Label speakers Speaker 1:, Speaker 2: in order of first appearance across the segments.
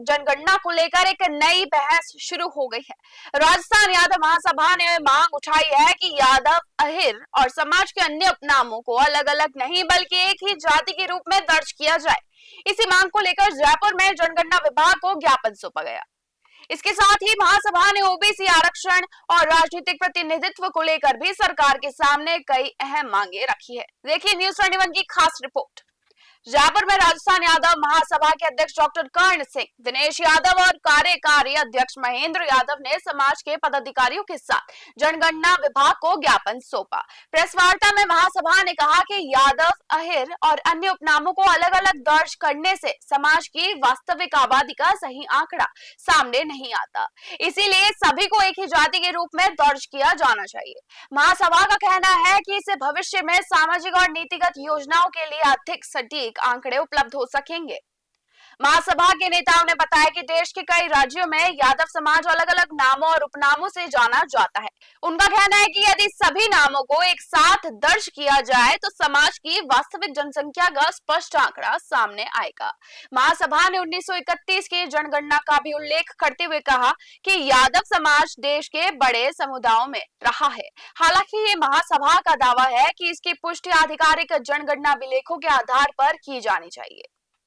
Speaker 1: जनगणना को लेकर एक नई बहस शुरू हो गई है। राजस्थान यादव महासभा ने मांग उठाई है कि यादव, अहिर और समाज के अन्य उपनामों को अलग अलग नहीं बल्कि एक ही जाति के रूप में दर्ज किया जाए। इसी मांग को लेकर जयपुर में जनगणना विभाग को ज्ञापन सौंपा गया। इसके साथ ही महासभा ने ओबीसी आरक्षण और राजनीतिक प्रतिनिधित्व को लेकर भी सरकार के सामने कई अहम मांगे रखी है। देखिए न्यूज़ 21 की खास रिपोर्ट। जयपुर में राजस्थान यादव महासभा के अध्यक्ष डॉक्टर कर्ण सिंह, दिनेश यादव और कार्यकारी अध्यक्ष महेंद्र यादव ने समाज के पदाधिकारियों के साथ जनगणना विभाग को ज्ञापन सौंपा। प्रेस वार्ता में महासभा ने कहा कि यादव, अहिर और अन्य उपनामों को अलग अलग दर्ज करने से समाज की वास्तविक आबादी का सही आंकड़ा सामने नहीं आता, इसीलिए सभी को एक ही जाति के रूप में दर्ज किया जाना चाहिए। महासभा का कहना है कि इससे भविष्य में सामाजिक और नीतिगत योजनाओं के लिए अधिक सटीक आंकड़े उपलब्ध हो सकेंगे। महासभा के नेताओं ने बताया कि देश के कई राज्यों में यादव समाज अलग अलग नामों और उपनामों से जाना जाता है। उनका कहना है कि यदि सभी नामों को एक साथ दर्ज किया जाए तो समाज की वास्तविक जनसंख्या का स्पष्ट आंकड़ा सामने आएगा। महासभा ने 1931 की जनगणना का भी उल्लेख करते हुए कहा कि यादव समाज देश के बड़े समुदायों में रहा है। हालांकि ये महासभा का दावा है कि इसकी पुष्टि आधिकारिक जनगणना विलेखों के आधार पर की जानी चाहिए।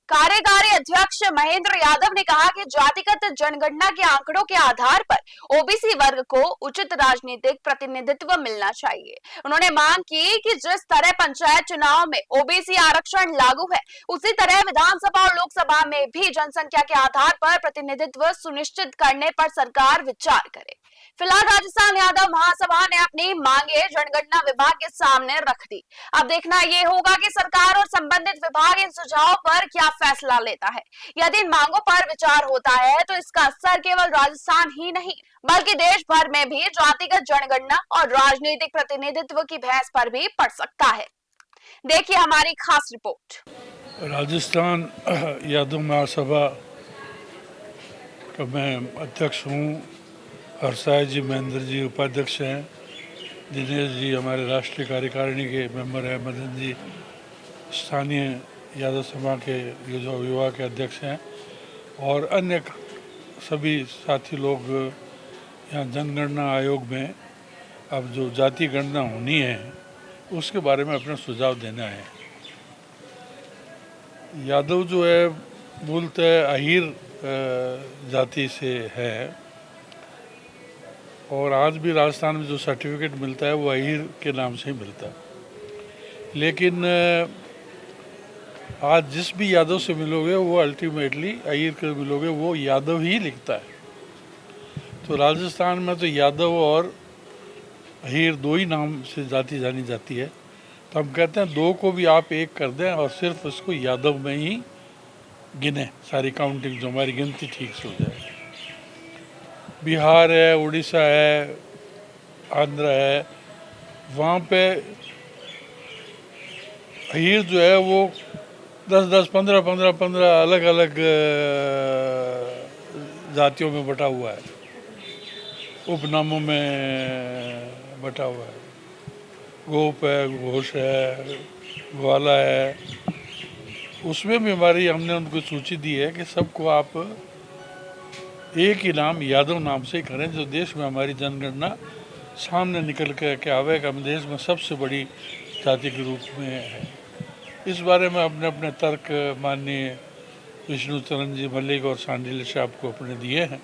Speaker 1: कार्यकारी अध्यक्ष महेंद्र यादव ने कहा कि जातिगत जनगणना के आंकड़ों के आधार पर ओबीसी वर्ग को उचित राजनीतिक प्रतिनिधित्व मिलना चाहिए। उन्होंने मांग की कि जिस तरह पंचायत चुनाव में ओबीसी आरक्षण लागू है, उसी तरह विधानसभा और लोकसभा में भी जनसंख्या के आधार पर प्रतिनिधित्व सुनिश्चित करने पर सरकार विचार करे। फिलहाल राजस्थान यादव महासभा ने अपनी मांगे जनगणना विभाग के सामने रख दी। अब देखना ये होगा कि सरकार और संबंधित विभाग इन सुझावों पर क्या फैसला लेता है। यदि इन मांगों पर विचार होता है तो इसका असर केवल राजस्थान ही नहीं बल्कि देश भर में भी जातिगत जनगणना और राजनीतिक प्रतिनिधित्व की बहस पर भी पड़ सकता है। देखिए हमारी खास रिपोर्ट।
Speaker 2: राजस्थान यादव महासभा का मैं अध्यक्ष हूँ। हरसाय जी, महेंद्र जी उपाध्यक्ष हैं, दिनेश जी हमारे राष्ट्रीय कार्यकारिणी के मेंबर हैं, मदन जी स्थानीय यादव सभा के युवा के अध्यक्ष हैं और अन्य सभी साथी लोग यहाँ जनगणना आयोग में अब जो जाति गणना होनी है उसके बारे में अपना सुझाव देना है। यादव जो है मूलतः अहीर जाति से है और आज भी राजस्थान में जो सर्टिफिकेट मिलता है वो अहीर के नाम से ही मिलता है। लेकिन आज जिस भी यादव से मिलोगे वो अल्टीमेटली अहीर के मिलोगे वो यादव ही लिखता है। तो राजस्थान में तो यादव और अहीर दो ही नाम से जाति जानी जाती है। तो हम कहते हैं दो को भी आप एक कर दें और सिर्फ उसको यादव में ही गिने, सारी काउंटिंग जो हमारी गिनती ठीक से हो जाए। बिहार है, उड़ीसा है, आंध्र है, वहाँ पे अहीर जो है वो 10-10, 15-15 अलग अलग जातियों में बटा हुआ है, उपनामों में बटा हुआ है। गोप है, घोष है, ग्वाला है। उसमें भी हमने उनको सूची दी है कि सबको आप एक ही नाम यादव नाम से ही करें, जो देश में हमारी जनगणना सामने निकल के आवे कि हम देश में सबसे बड़ी जाति के रूप में है। इस बारे में अपने अपने तर्क माननीय विष्णु चरण जी मल्लिक और सांडिल साहब को अपने दिए हैं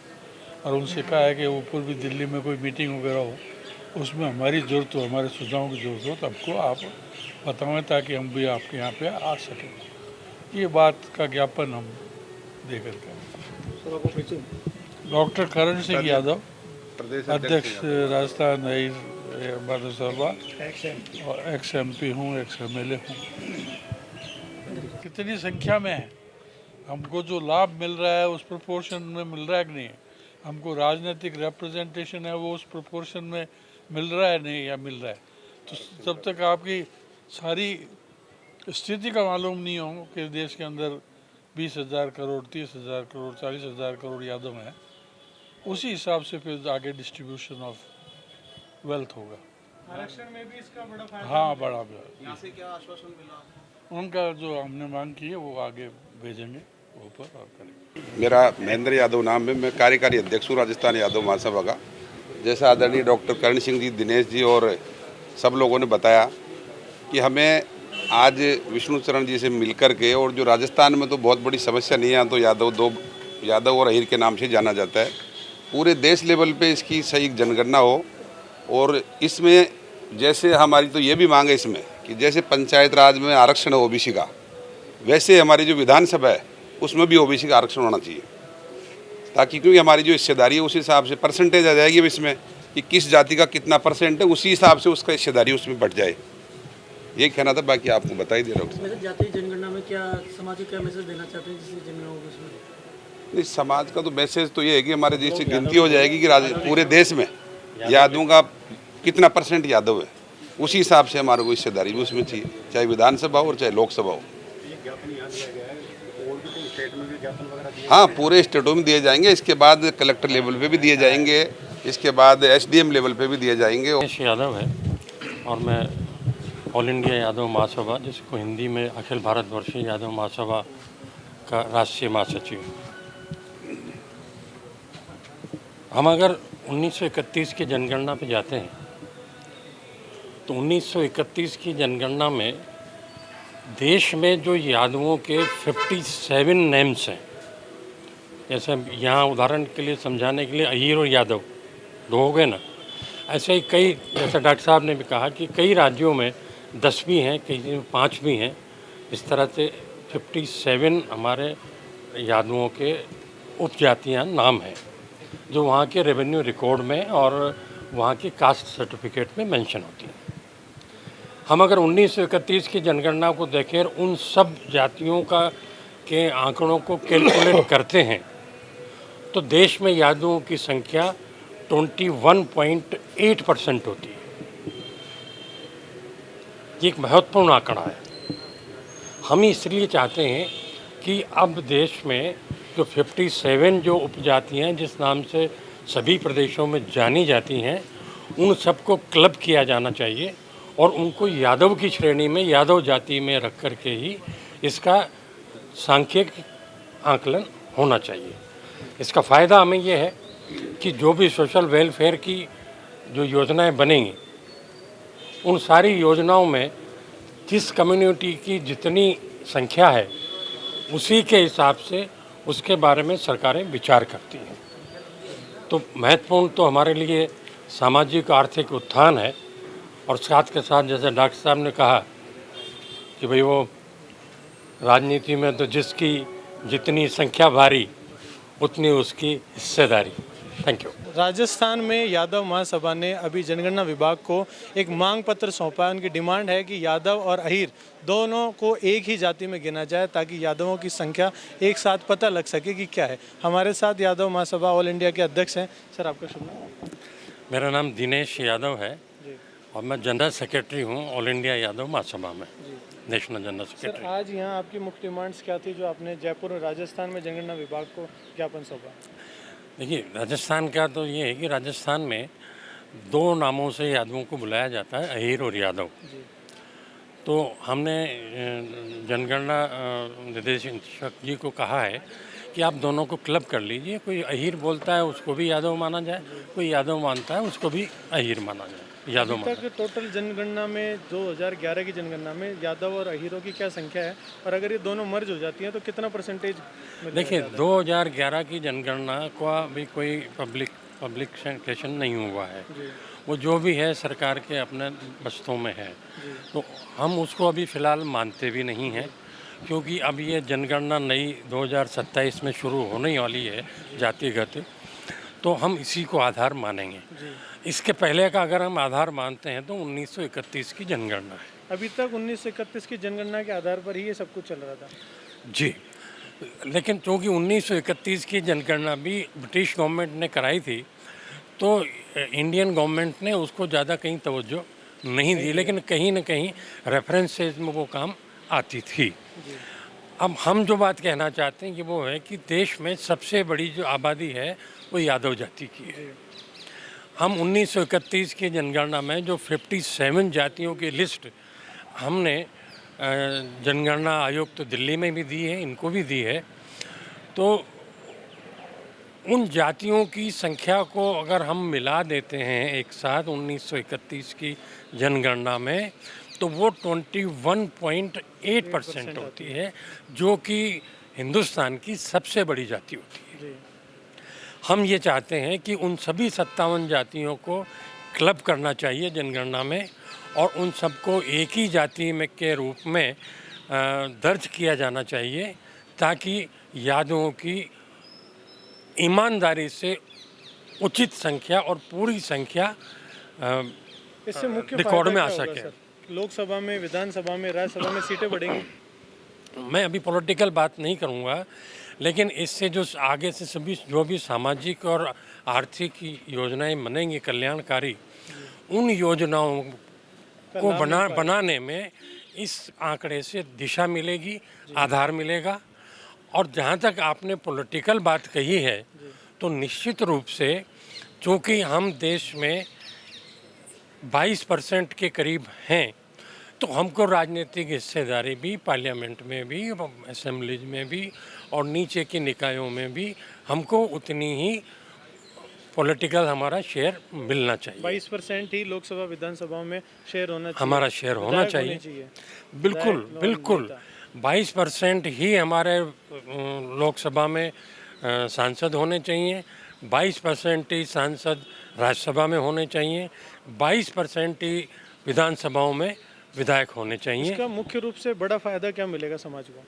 Speaker 2: और उनसे कहा है कि ऊपर भी दिल्ली में कोई मीटिंग वगैरह हो उसमें हमारी ज़रूरत हो, हमारे सुझावों की ज़रूरत हो तो हमको आप बताएं ताकि हम भी आपके यहाँ पे आ सकें। ये बात का ज्ञापन हम दे करके। डॉक्टर कर्ण सिंह यादव, अध्यक्ष राजस्थान यादव सभा और एक्स MP हूँ, एक्स MLA हूँ। कितनी संख्या में है, हमको जो लाभ मिल रहा है उस प्रोपोर्शन में मिल रहा है कि नहीं, हमको राजनीतिक रिप्रेजेंटेशन है वो उस प्रोपोर्शन में मिल रहा है नहीं या मिल रहा है। तो जब तक आपकी सारी स्थिति का मालूम नहीं हो कि देश के अंदर 20,000 करोड़, 30,000 करोड़, 40,000 करोड़ यादव हैं, उसी हिसाब से फिर आगे डिस्ट्रीब्यूशन ऑफ वेल्थ होगा।
Speaker 3: आरक्षण में भी इसका बड़ा फायदा।
Speaker 2: हाँ, बड़ा।
Speaker 3: यहाँ से क्या आश्वासन मिला?
Speaker 2: उनका जो हमने मांग की है वो आगे भेजेंगे। ऊपर और करें।
Speaker 4: मेरा महेंद्र यादव नाम है। मैं कार्यकारी अध्यक्ष हूँ राजस्थान यादव महासभा का। जैसा आदरणीय डॉक्टर करण सिंह जी, दिनेश जी और सब लोगों ने बताया कि हमें आज विष्णु चरण जी से मिलकर के, और जो राजस्थान में तो बहुत बड़ी समस्या नहीं है, तो यादव और अहीर के नाम से जाना जाता है, पूरे देश लेवल पे इसकी सही जनगणना हो। और इसमें जैसे हमारी तो ये भी मांग है इसमें कि जैसे पंचायत राज में आरक्षण है ओबीसी का, वैसे हमारी जो विधानसभा है उसमें भी ओबीसी का आरक्षण होना चाहिए, ताकि क्योंकि हमारी जो हिस्सेदारी है उस हिसाब से परसेंटेज आ जाएगी इसमें कि किस जाति का कितना परसेंट है, उसी हिसाब से उसका हिस्सेदारी उसमें बढ़ जाए। ये कहना था, बाकी आपको बता ही दे रहा हूँ।
Speaker 3: मैसेज जातीय जनगणना में क्या समाज को क्या मैसेज देना चाहते हैं जिससे जनगणना होगी उसमें?
Speaker 4: नहीं, समाज का तो मैसेज तो ये है कि हमारे देश से गिनती हो जाएगी कि पूरे देश में यादवों का कितना परसेंट यादव है, उसी हिसाब से हमारे को हिस्सेदारी भी उसमें चाहिए, चाहे विधानसभा हो और चाहे लोकसभा हो। हाँ, पूरे स्टेटों में दिए जाएंगे, इसके बाद कलेक्टर लेवल पे भी दिए जाएंगे, इसके बाद एसडीएम लेवल पे भी दिए जाएंगे।
Speaker 5: दिनेश यादव है और मैं ऑल इंडिया यादव महासभा, जिसको हिंदी में अखिल भारतवर्षीय यादव महासभा का राष्ट्रीय महासचिव हूँ। हम अगर 1931 की जनगणना पे जाते हैं तो 1931 की जनगणना में देश में जो यादवों के 57 नेम्स हैं, जैसे यहाँ उदाहरण के लिए समझाने के लिए अहीर और यादव दो हो गए ना, ऐसे ही कई, जैसे डॉक्टर साहब ने भी कहा कि कई राज्यों में 10 भी हैं, कई में 5 भी हैं। इस तरह से 57 हमारे यादवों के उपजातियाँ नाम हैं जो वहाँ के रेवेन्यू रिकॉर्ड में और वहाँ की कास्ट सर्टिफिकेट में मेंशन होती हैं। हम अगर 1931 की जनगणना को देखें, उन सब जातियों का के आंकड़ों को कैलकुलेट करते हैं तो देश में यादवों की संख्या 21.8% होती है। ये एक महत्वपूर्ण आंकड़ा है। हम इसलिए चाहते हैं कि अब देश में जो 57 जो उपजातियाँ हैं जिस नाम से सभी प्रदेशों में जानी जाती हैं, उन सबको क्लब किया जाना चाहिए और उनको यादव की श्रेणी में, यादव जाति में रख कर के ही इसका सांख्यिक आकलन होना चाहिए। इसका फ़ायदा हमें यह है कि जो भी सोशल वेलफेयर की जो योजनाएं बनेंगी, उन सारी योजनाओं में जिस कम्युनिटी की जितनी संख्या है उसी के हिसाब से उसके बारे में सरकारें विचार करती हैं। तो महत्वपूर्ण तो हमारे लिए सामाजिक आर्थिक उत्थान है, और साथ के साथ जैसे डॉक्टर साहब ने कहा कि भाई वो राजनीति में तो जिसकी जितनी संख्या भारी उतनी उसकी हिस्सेदारी। Thank you.
Speaker 3: राजस्थान में यादव महासभा ने अभी जनगणना विभाग को एक मांग पत्र सौंपा है। उनकी डिमांड है कि यादव और अहीर दोनों को एक ही जाति में गिना जाए ताकि यादवों की संख्या एक साथ पता लग सके कि क्या है। हमारे साथ यादव महासभा ऑल इंडिया के अध्यक्ष हैं। सर, आपका शुभ नाम?
Speaker 5: मेरा नाम दिनेश यादव है और मैं जनरल सेक्रेटरी हूँ ऑल इंडिया यादव महासभा में, नेशनल जनरल
Speaker 3: सर,
Speaker 5: सेक्रेटरी।
Speaker 3: आज यहाँ आपकी मुख्य डिमांड्स क्या थी जो आपने जयपुर राजस्थान में जनगणना विभाग को ज्ञापन सौंपा?
Speaker 5: देखिए, राजस्थान का तो ये है कि राजस्थान में 2 नामों से यादवों को बुलाया जाता है, अहीर और यादव। तो हमने जनगणना निदेशक जी को कहा है कि आप दोनों को क्लब कर लीजिए। कोई अहीर बोलता है उसको भी यादव माना जाए, कोई यादव मानता है उसको भी अहीर माना जाए, यादव माना जाए।
Speaker 3: टोटल जनगणना में 2011 की जनगणना में यादव और अहीरों की क्या संख्या है, और अगर ये दोनों मर्ज हो जाती हैं तो कितना परसेंटेज?
Speaker 5: देखिए, 2011 की जनगणना का भी कोई पब्लिकेशन नहीं हुआ है। वो जो भी है सरकार के अपने बस्तों में है, तो हम उसको अभी फ़िलहाल मानते भी नहीं हैं, क्योंकि अब ये जनगणना नई 2027 में शुरू होने वाली है जातिगत, तो हम इसी को आधार मानेंगे। इसके पहले का अगर हम आधार मानते हैं तो 1931 की जनगणना है।
Speaker 3: अभी तक 1931 की जनगणना के आधार पर ही ये सब कुछ चल रहा था।
Speaker 5: जी, लेकिन चूँकि 1931 की जनगणना भी ब्रिटिश गवर्नमेंट ने कराई थी, तो इंडियन गवर्नमेंट ने उसको ज़्यादा कहीं तवज्जो नहीं दी, लेकिन कहीं ना कहीं रेफरेंसेज में वो काम आती थी। अब हम जो बात कहना चाहते हैं कि वो है कि देश में सबसे बड़ी जो आबादी है वो यादव जाति की है। हम 1931 की जनगणना में जो 57 जातियों की लिस्ट हमने जनगणना आयोग तो दिल्ली में भी दी है, इनको भी दी है, तो उन जातियों की संख्या को अगर हम मिला देते हैं एक साथ 1931 की जनगणना में, तो वो 21.8% होती है, जो कि हिंदुस्तान की सबसे बड़ी जाति होती है।
Speaker 3: जी।
Speaker 5: हम ये चाहते हैं कि उन सभी 57 जातियों को क्लब करना चाहिए जनगणना में, और उन सबको एक ही जाति में के रूप में दर्ज किया जाना चाहिए, ताकि यादवों की ईमानदारी से उचित संख्या और पूरी संख्या
Speaker 3: इससे मुख्य
Speaker 5: रिकॉर्ड
Speaker 3: फायदा
Speaker 5: में आ
Speaker 3: क्या होगा
Speaker 5: सके।
Speaker 3: सर? लोकसभा में, विधानसभा में, राज्यसभा में सीटें बढ़ेंगी।
Speaker 5: मैं अभी पॉलिटिकल बात नहीं करूंगा, लेकिन इससे जो आगे से सभी जो भी सामाजिक और आर्थिक योजनाएं बनेंगी कल्याणकारी, उन योजनाओं को बनाने में इस आंकड़े से दिशा मिलेगी, आधार मिलेगा। और जहाँ तक आपने पॉलिटिकल बात कही है, तो निश्चित रूप से चूँकि हम देश में 22% के करीब हैं, तो हमको राजनीतिक हिस्सेदारी भी पार्लियामेंट में भी, असेंबलीज में भी और नीचे के निकायों में भी हमको उतनी ही पॉलिटिकल हमारा शेयर मिलना चाहिए।
Speaker 3: 22% ही लोकसभा विधानसभा में शेयर होना चाहिए।
Speaker 5: हमारा शेयर होना चाहिए। बिल्कुल बिल्कुल 22% ही हमारे लोकसभा में सांसद होने चाहिए, 22% ही सांसद राज्यसभा में होने चाहिए, 22% ही विधानसभाओं में विधायक होने चाहिए।
Speaker 3: इसका मुख्य रूप से बड़ा फायदा क्या मिलेगा समाज को?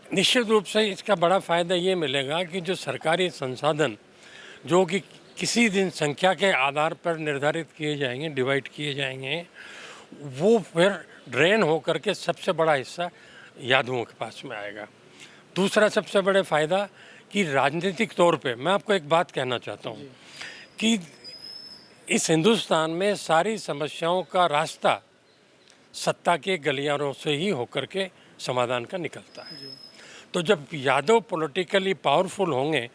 Speaker 5: निश्चित रूप से इसका बड़ा फायदा ये मिलेगा कि जो सरकारी संसाधन जो कि किसी दिन संख्या के आधार पर निर्धारित किए जाएंगे, डिवाइड किए जाएंगे, वो फिर ड्रेन होकर के सबसे बड़ा हिस्सा यादवों के पास में आएगा। दूसरा सबसे बड़ा फ़ायदा कि राजनीतिक तौर पे मैं आपको एक बात कहना चाहता हूँ कि इस हिंदुस्तान में सारी समस्याओं का रास्ता सत्ता के गलियारों से ही होकर के समाधान का निकलता है। तो जब यादव पॉलिटिकली पावरफुल होंगे,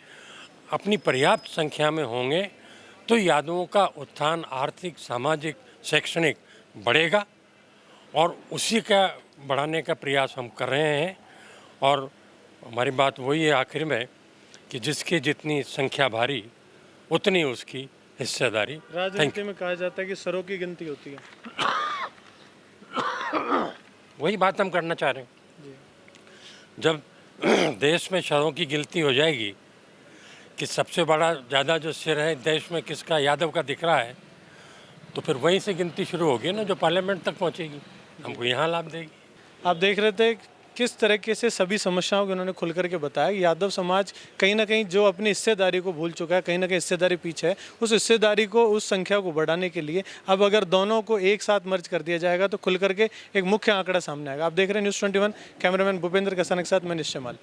Speaker 5: अपनी पर्याप्त संख्या में होंगे, तो यादवों का उत्थान आर्थिक, सामाजिक, शैक्षणिक बढ़ेगा, और उसी का बढ़ाने का प्रयास हम कर रहे हैं। और हमारी बात वही है आखिर में कि जिसकी जितनी संख्या भारी उतनी उसकी हिस्सेदारी।
Speaker 3: राजनीति में कहा जाता है कि सरों की गिनती होती है।
Speaker 5: वही बात हम करना चाह रहे हैं। जब देश में सरों की गिनती हो जाएगी कि सबसे बड़ा ज़्यादा जो सिर है देश में किसका, यादव का दिख रहा है, तो फिर वहीं से गिनती शुरू होगी ना, जो पार्लियामेंट तक पहुंचेगी, हमको यहाँ लाभ देगी।
Speaker 3: आप देख रहे थे किस तरीके से सभी समस्याओं को उन्होंने खुल करके बताया कि यादव समाज कहीं ना कहीं जो अपनी हिस्सेदारी को भूल चुका है, कहीं ना कहीं हिस्सेदारी पीछे है, उस हिस्सेदारी को, उस संख्या को बढ़ाने के लिए अब अगर दोनों को एक साथ मर्ज कर दिया जाएगा तो खुल करके एक मुख्य आंकड़ा सामने आएगा। आप देख रहे हैं न्यूज़ 21, कैमरामैन भूपेंद्र कसाना के साथ मैं निश्चय माल।